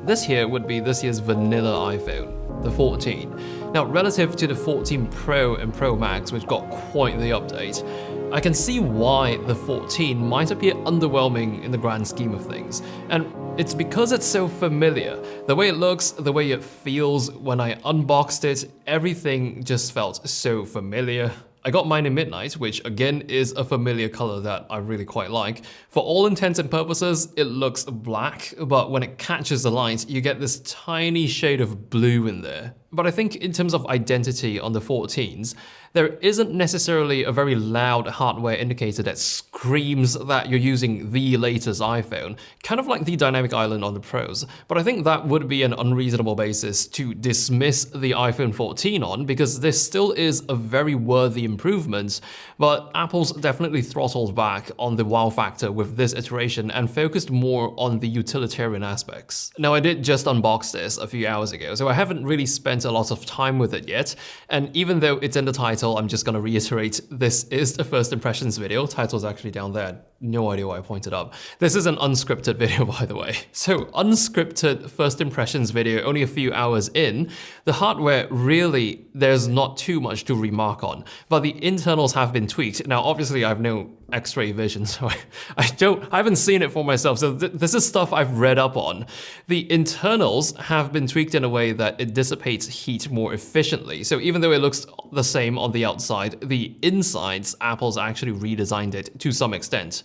this here would be this year's vanilla iPhone, the 14. Now, relative to the 14 Pro and Pro Max, which got quite the update, I can see why the 14 might appear underwhelming in the grand scheme of things. And it's because it's so familiar. The way it looks, the way it feels when I unboxed it, everything just felt so familiar. I got mine in midnight, which again is a familiar color that I really quite like. For all intents and purposes, it looks black, but when it catches the light, you get this tiny shade of blue in there. But I think in terms of identity on the 14s, there isn't necessarily a very loud hardware indicator that screams that you're using the latest iPhone, kind of like the dynamic island on the Pros. But I think that would be an unreasonable basis to dismiss the iPhone 14 on, because this still is a very worthy improvement, but Apple's definitely throttled back on the wow factor with this iteration and focused more on the utilitarian aspects. Now, I did just unbox this a few hours ago, so I haven't really spent a lot of time with it yet, and even though it's in the title, I'm just gonna reiterate, this is the first impressions video. Title's actually down there. No idea why I pointed up. This is an unscripted video, by the way. So unscripted first impressions video, only a few hours in. The hardware, really, there's not too much to remark on, but the internals have been tweaked. Now, obviously, I have no X-ray vision, so I haven't seen it for myself. So this is stuff I've read up on. The internals have been tweaked in a way that it dissipates heat more efficiently. So even though it looks the same on the outside, the insides, Apple's actually redesigned it to some extent.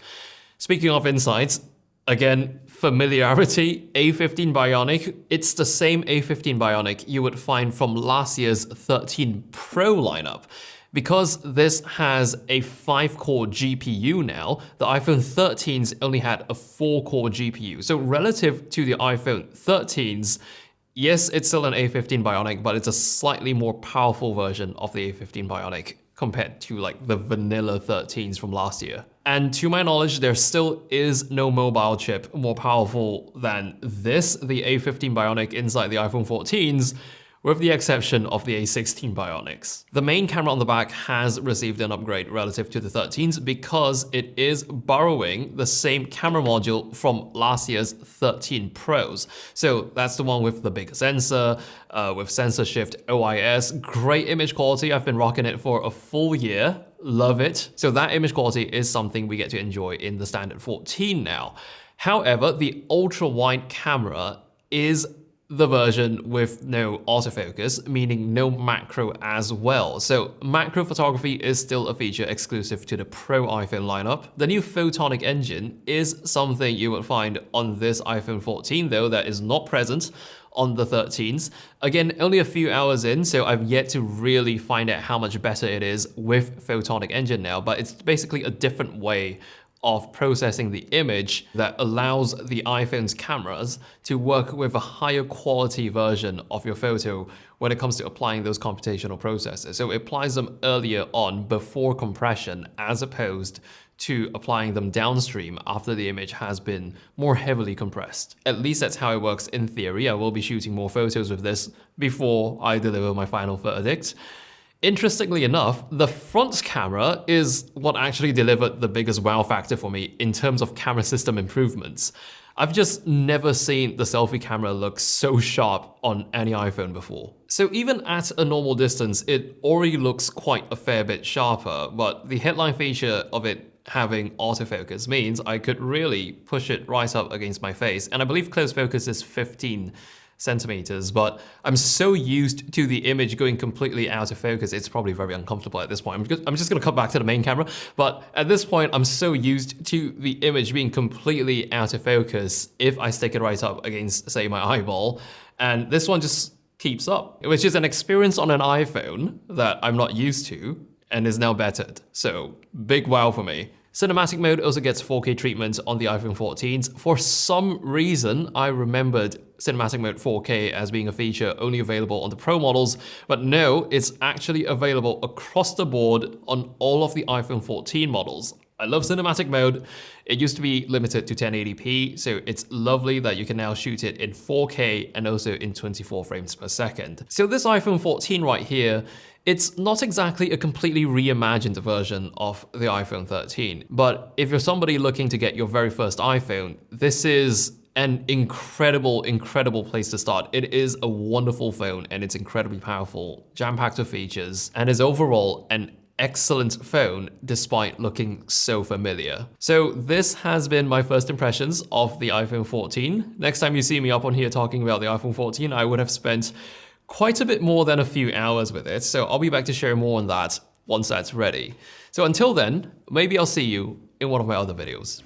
Speaking of insides, again, familiarity, A15 Bionic. It's the same A15 Bionic you would find from last year's 13 Pro lineup. Because this has a 5-core GPU now, the iPhone 13s only had a 4-core GPU. So relative to the iPhone 13s, yes, it's still an A15 Bionic, but it's a slightly more powerful version of the A15 Bionic compared to like the vanilla 13s from last year. And to my knowledge, there still is no mobile chip more powerful than this, the A15 Bionic inside the iPhone 14s, with the exception of the A16 Bionics. The main camera on the back has received an upgrade relative to the 13s because it is borrowing the same camera module from last year's 13 Pros. So that's the one with the big sensor, with sensor shift OIS, great image quality. I've been rocking it for a full year. Love it. So that image quality is something we get to enjoy in the standard 14 now. However, the ultra-wide camera is the version with no autofocus, meaning no macro as well. So macro photography is still a feature exclusive to the Pro iPhone lineup. The new photonic engine is something you will find on this iPhone 14 though that is not present on the 13s. Again, only a few hours in, so I've yet to really find out how much better it is with photonic engine now, but it's basically a different way of processing the image that allows the iPhone's cameras to work with a higher quality version of your photo when it comes to applying those computational processes. So it applies them earlier on before compression as opposed to applying them downstream after the image has been more heavily compressed. At least that's how it works in theory. I will be shooting more photos with this before I deliver my final verdict. Interestingly enough, the front camera is what actually delivered the biggest wow factor for me in terms of camera system improvements. I've just never seen the selfie camera look so sharp on any iPhone before. So even at a normal distance, it already looks quite a fair bit sharper, but the headline feature of it having autofocus means I could really push it right up against my face, and I believe close focus is 15 centimeters, but I'm so used to the image going completely out of focus, it's probably very uncomfortable at this point. I'm just gonna cut back to the main camera, but at this point, I'm so used to the image being completely out of focus if I stick it right up against, say, my eyeball, and this one just keeps up, which is an experience on an iPhone that I'm not used to and is now bettered. So, big wow for me. Cinematic mode also gets 4K treatment on the iPhone 14s. For some reason, I remembered Cinematic mode 4K as being a feature only available on the Pro models, but no, it's actually available across the board on all of the iPhone 14 models. I love cinematic mode. It used to be limited to 1080p, so it's lovely that you can now shoot it in 4K and also in 24 frames per second. So this iPhone 14 right here, it's not exactly a completely reimagined version of the iPhone 13, but if you're somebody looking to get your very first iPhone, this is an incredible place to start. It is a wonderful phone and it's incredibly powerful, jam-packed with features, and is overall an excellent phone despite looking so familiar. So this has been my first impressions of the iPhone 14. Next time you see me up on here talking about the iPhone 14, I would have spent quite a bit more than a few hours with it. So I'll be back to share more on that once that's ready. So until then, maybe I'll see you in one of my other videos.